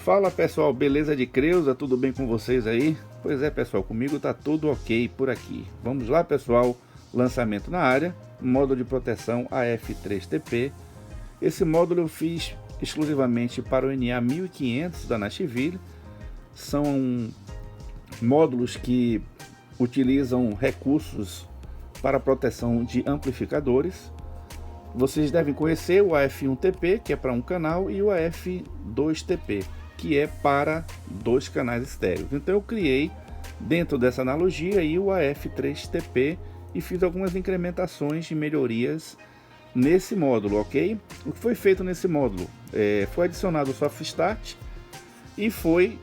Fala pessoal, beleza de Creuza? Tudo bem com vocês aí? Pois é pessoal, comigo tá tudo ok por aqui. Vamos lá pessoal, lançamento na área, módulo de proteção AF3TP. Esse módulo eu fiz exclusivamente para o NA 1500 da Nashville. São módulos que utilizam recursos para proteção de amplificadores. Vocês devem conhecer o AF1TP, que é para um canal, e o AF2TP, que é para dois canais estéreos. Então eu criei dentro dessa analogia aí o AF3TP e fiz algumas incrementações e melhorias nesse módulo, ok? O que foi feito nesse módulo? Foi adicionado o Soft Start e foi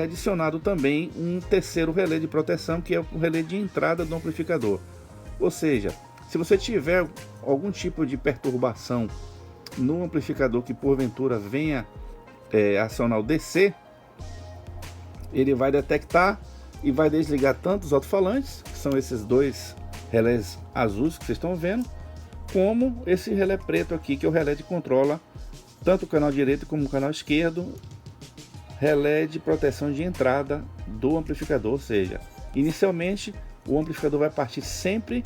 adicionado também um terceiro relé de proteção, que é o relé de entrada do amplificador. Ou seja, se você tiver algum tipo de perturbação no amplificador que porventura venha acionar o DC, ele vai detectar e vai desligar tanto os alto-falantes, que são esses dois relés azuis que vocês estão vendo, como esse relé preto aqui, que é o relé que controla tanto o canal direito como o canal esquerdo, relé de proteção de entrada do amplificador. Ou seja, inicialmente o amplificador vai partir sempre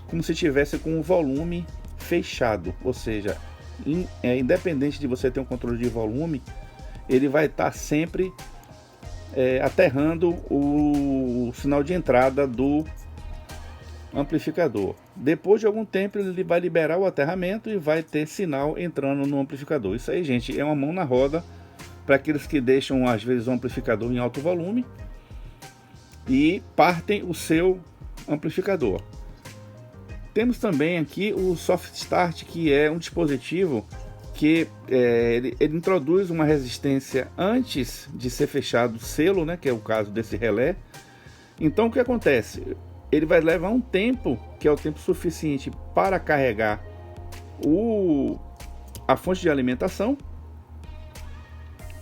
como se tivesse com o volume fechado, ou seja, independente de você ter um controle de volume, ele vai estar sempre aterrando o sinal de entrada do amplificador. Depois de algum tempo ele vai liberar o aterramento e vai ter sinal entrando no amplificador. Isso aí, gente, é uma mão na roda para aqueles que deixam às vezes o amplificador em alto volume e partem o seu amplificador. Temos também aqui o Soft Start, que é um dispositivo que ele introduz uma resistência antes de ser fechado o selo, né, que é o caso desse relé. Então o que acontece? Ele vai levar um tempo, que é o tempo suficiente para carregar a fonte de alimentação,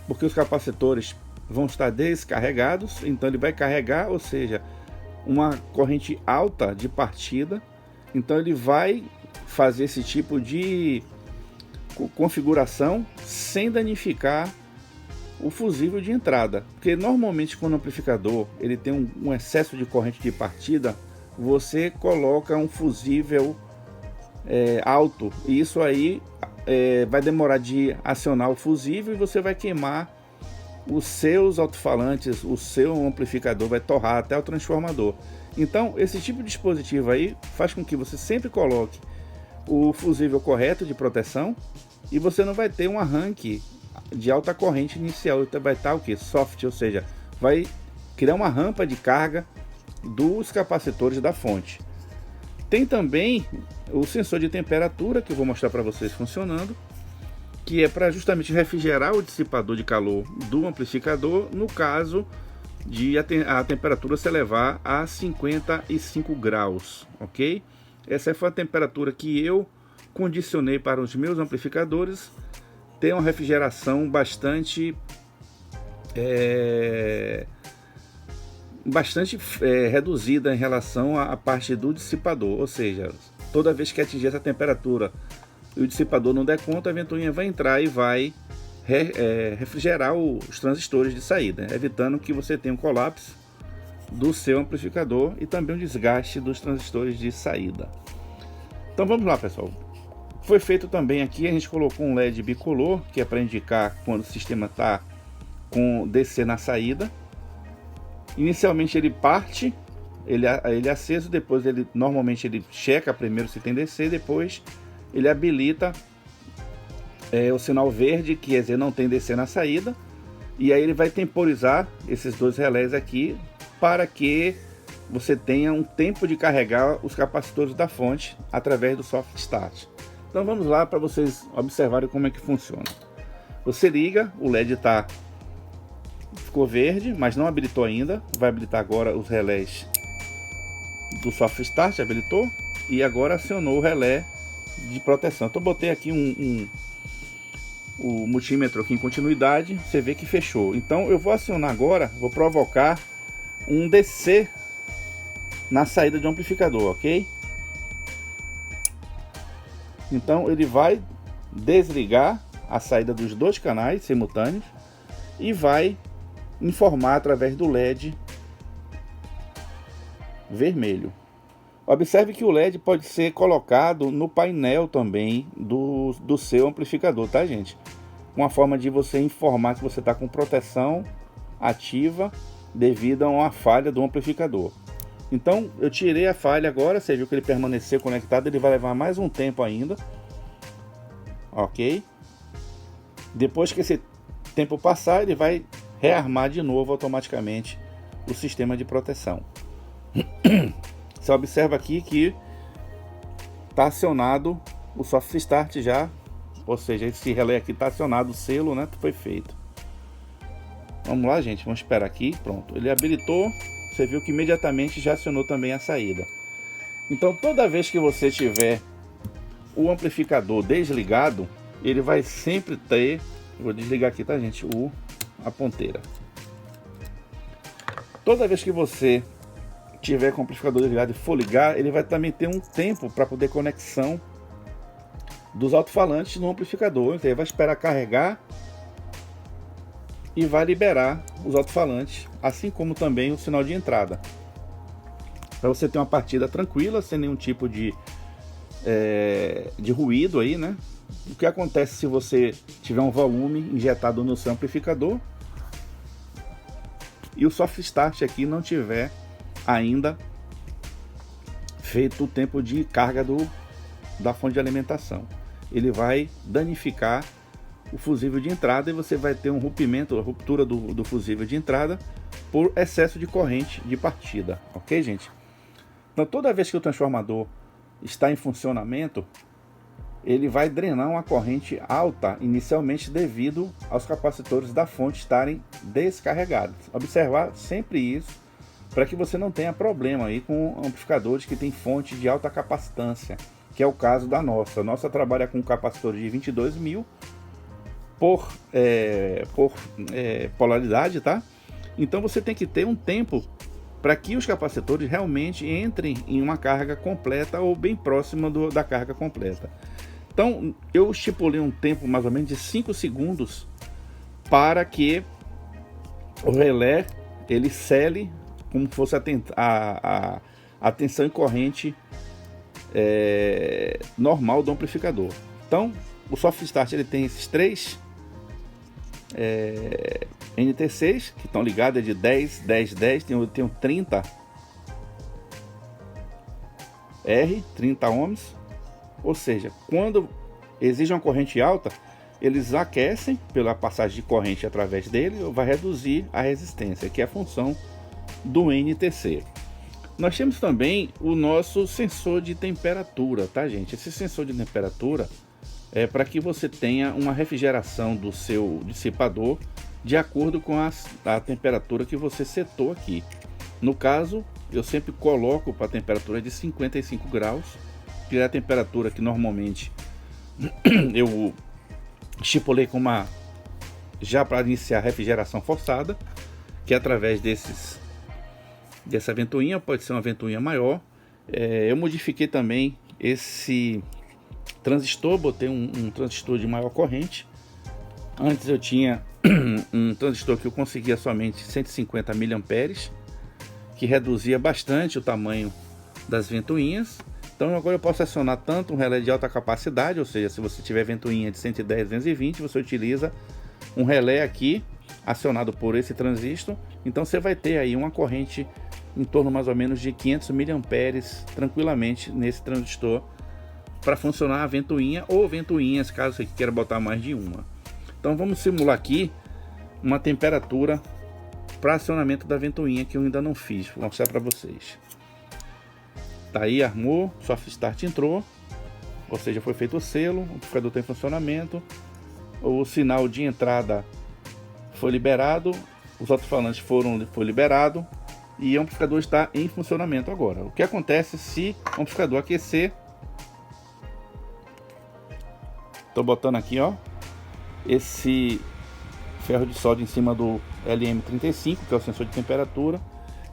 porque os capacitores vão estar descarregados, então ele vai carregar, ou seja, uma corrente alta de partida. Então ele vai fazer esse tipo de configuração sem danificar o fusível de entrada, porque normalmente quando o amplificador ele tem um excesso de corrente de partida, você coloca um fusível alto, e isso aí vai demorar de acionar o fusível e você vai queimar os seus alto-falantes, o seu amplificador vai torrar até o transformador. Então esse tipo de dispositivo aí faz com que você sempre coloque o fusível correto de proteção e você não vai ter um arranque de alta corrente inicial. Então vai estar o que? Soft, ou seja, vai criar uma rampa de carga dos capacitores da fonte. Tem também o sensor de temperatura, que eu vou mostrar para vocês funcionando, que é para justamente refrigerar o dissipador de calor do amplificador no caso de a temperatura se elevar a 55 graus, ok? Essa foi a temperatura que eu condicionei para os meus amplificadores ter uma refrigeração bastante reduzida em relação à parte do dissipador, ou seja, toda vez que atingir essa temperatura e o dissipador não der conta, a ventoinha vai entrar e vai refrigerar os transistores de saída, evitando que você tenha um colapso do seu amplificador e também um desgaste dos transistores de saída. Então vamos lá pessoal, foi feito também aqui, a gente colocou um LED bicolor, que é para indicar quando o sistema está com DC na saída. Inicialmente ele parte, ele é aceso, depois normalmente ele checa primeiro se tem DC, depois ele habilita o sinal verde, que quer dizer não tem DC na saída, e aí ele vai temporizar esses dois relés aqui para que você tenha um tempo de carregar os capacitores da fonte através do Soft Start. Então vamos lá para vocês observarem como é que funciona. Você liga, o LED ficou verde, mas não habilitou ainda, vai habilitar agora os relés do Soft Start, habilitou, e agora acionou o relé de proteção. Então botei aqui o multímetro aqui em continuidade, você vê que fechou. Então eu vou acionar agora, vou provocar um DC na saída de um amplificador, ok? Então ele vai desligar a saída dos dois canais simultâneos e vai informar através do LED vermelho. Observe que o LED pode ser colocado no painel também do seu amplificador, tá, gente? Uma forma de você informar que você está com proteção ativa devido a uma falha do amplificador. Então eu tirei a falha agora, você viu que ele permaneceu conectado, ele vai levar mais um tempo ainda, ok? Depois que esse tempo passar, ele vai rearmar de novo automaticamente o sistema de proteção. Você observa aqui que está acionado o Soft Start já, ou seja, esse relé aqui está acionado, o selo, né, foi feito. Vamos lá, gente, vamos esperar aqui, pronto, ele habilitou, você viu que imediatamente já acionou também a saída. Então toda vez que você tiver o amplificador desligado, ele vai sempre ter, vou desligar aqui, tá, gente, a ponteira. Toda vez que você tiver com o amplificador desligado e for ligar, ele vai também ter um tempo para poder conexão dos alto-falantes no amplificador. Então ele vai esperar carregar e vai liberar os alto-falantes, assim como também o sinal de entrada, para você ter uma partida tranquila, sem nenhum tipo de ruído aí, né? O que acontece se você tiver um volume injetado no seu amplificador e o Soft Start aqui não tiver ainda feito o tempo de carga da fonte de alimentação? Ele vai danificar o fusível de entrada e você vai ter um rompimento, a ruptura do fusível de entrada por excesso de corrente de partida, ok, gente? Então toda vez que o transformador está em funcionamento, ele vai drenar uma corrente alta inicialmente devido aos capacitores da fonte estarem descarregados. Observar sempre isso para que você não tenha problema aí com amplificadores que tem fonte de alta capacitância, que é o caso da nossa. A nossa trabalha com capacitores de 22.000 por polaridade, tá? Então você tem que ter um tempo para que os capacitores realmente entrem em uma carga completa ou bem próxima da carga completa. Então eu estipulei um tempo mais ou menos de 5 segundos para que o relé ele cele como se fosse a tensão e corrente normal do amplificador. Então o Soft Start ele tem esses três NT6 que estão ligados, é de 10, 10, 10, tem um 30 R, 30 ohms, ou seja, quando exige uma corrente alta, eles aquecem pela passagem de corrente através dele, vai reduzir a resistência, que é a função do NTC. Nós temos também o nosso sensor de temperatura, tá, gente? Esse sensor de temperatura é para que você tenha uma refrigeração do seu dissipador de acordo com a temperatura que você setou aqui. No caso, eu sempre coloco para a temperatura de 55 graus, que é a temperatura que normalmente eu estipulei com já para iniciar a refrigeração forçada, que é através dessa ventoinha, pode ser uma ventoinha maior. Eu modifiquei também esse transistor, botei um transistor de maior corrente. Antes eu tinha um transistor que eu conseguia somente 150 mA, que reduzia bastante o tamanho das ventoinhas. Então agora eu posso acionar tanto um relé de alta capacidade, ou seja, se você tiver ventoinha de 110, 220, você utiliza um relé aqui acionado por esse transistor. Então você vai ter aí uma corrente em torno mais ou menos de 500 mA tranquilamente nesse transistor para funcionar a ventoinha ou ventoinhas, caso você queira botar mais de uma. Então vamos simular aqui uma temperatura para acionamento da ventoinha que eu ainda não fiz, vou mostrar para vocês. Tá aí, armou, Soft Start entrou, ou seja, foi feito o selo, o amplificador está em funcionamento, o sinal de entrada foi liberado, os alto-falantes foi liberado e o amplificador está em funcionamento agora. O que acontece se o amplificador aquecer? Estou botando aqui, ó, esse ferro de solda em cima do LM35, que é o sensor de temperatura.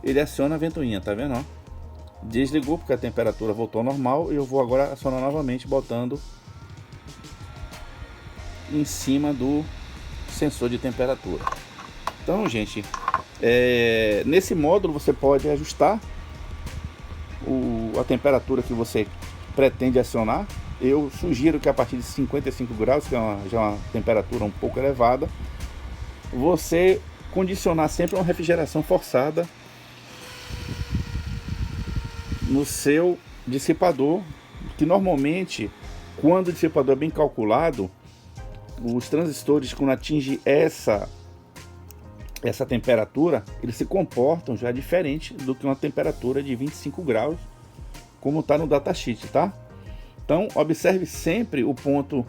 Ele aciona a ventoinha, tá vendo, ó? Desligou porque a temperatura voltou ao normal e eu vou agora acionar novamente botando em cima do sensor de temperatura. Então, gente, nesse módulo você pode ajustar a temperatura que você pretende acionar. Eu sugiro que a partir de 55 graus, que já é uma temperatura um pouco elevada, você condicionar sempre uma refrigeração forçada no seu dissipador, que normalmente, quando o dissipador é bem calculado, os transistores, quando atingem essa temperatura, eles se comportam já diferente do que uma temperatura de 25 graus, como está no datasheet, tá? Então, observe sempre o ponto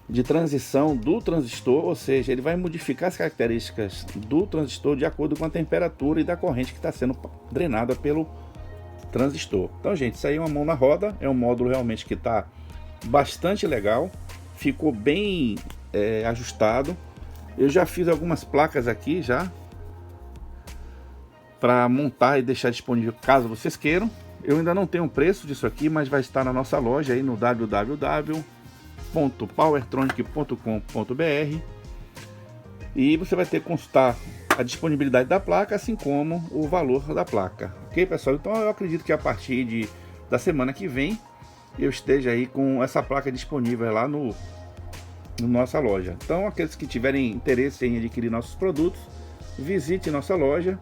de transição do transistor, ou seja, ele vai modificar as características do transistor de acordo com a temperatura e da corrente que está sendo drenada pelo transistor. Então, gente, isso aí é uma mão na roda, é um módulo realmente que está bastante legal, ficou bem ajustado. Eu já fiz algumas placas aqui já para montar e deixar disponível caso vocês queiram. Eu ainda não tenho o preço disso aqui, mas vai estar na nossa loja aí no www.powertronic.com.br, e você vai ter que consultar a disponibilidade da placa, assim como o valor da placa. Ok, pessoal? Então eu acredito que a partir da semana que vem eu esteja aí com essa placa disponível lá no nossa loja. Então, aqueles que tiverem interesse em adquirir nossos produtos, visite nossa loja,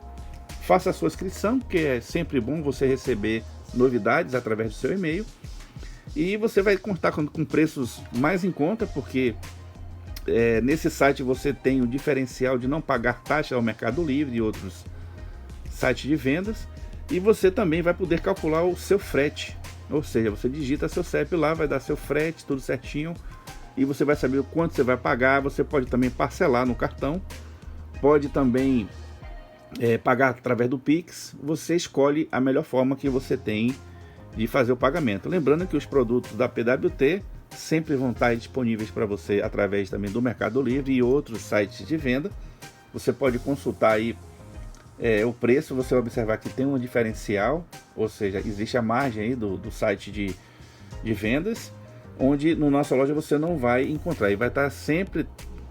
faça a sua inscrição, que é sempre bom você receber novidades através do seu e-mail, e você vai contar com preços mais em conta, porque nesse site você tem o diferencial de não pagar taxa ao Mercado Livre e outros sites de vendas, e você também vai poder calcular o seu frete, ou seja, você digita seu CEP lá, vai dar seu frete, tudo certinho, e você vai saber o quanto você vai pagar. Você pode também parcelar no cartão, pode também pagar através do Pix. Você escolhe a melhor forma que você tem de fazer o pagamento. Lembrando que os produtos da PWT sempre vão estar disponíveis para você através também do Mercado Livre e outros sites de venda. Você pode consultar aí o preço, você vai observar que tem um diferencial, ou seja, existe a margem aí do site de vendas, onde no nossa loja você não vai encontrar, e vai estar sempre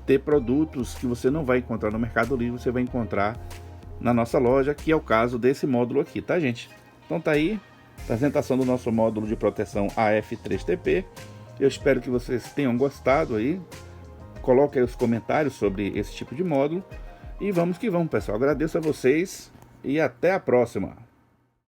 ter produtos que você não vai encontrar no Mercado Livre, você vai encontrar na nossa loja, que é o caso desse módulo aqui, tá, gente? Então tá aí a apresentação do nosso módulo de proteção AF3TP. Eu espero que vocês tenham gostado aí. Coloque aí os comentários sobre esse tipo de módulo, e vamos que vamos, pessoal. Agradeço a vocês e até a próxima.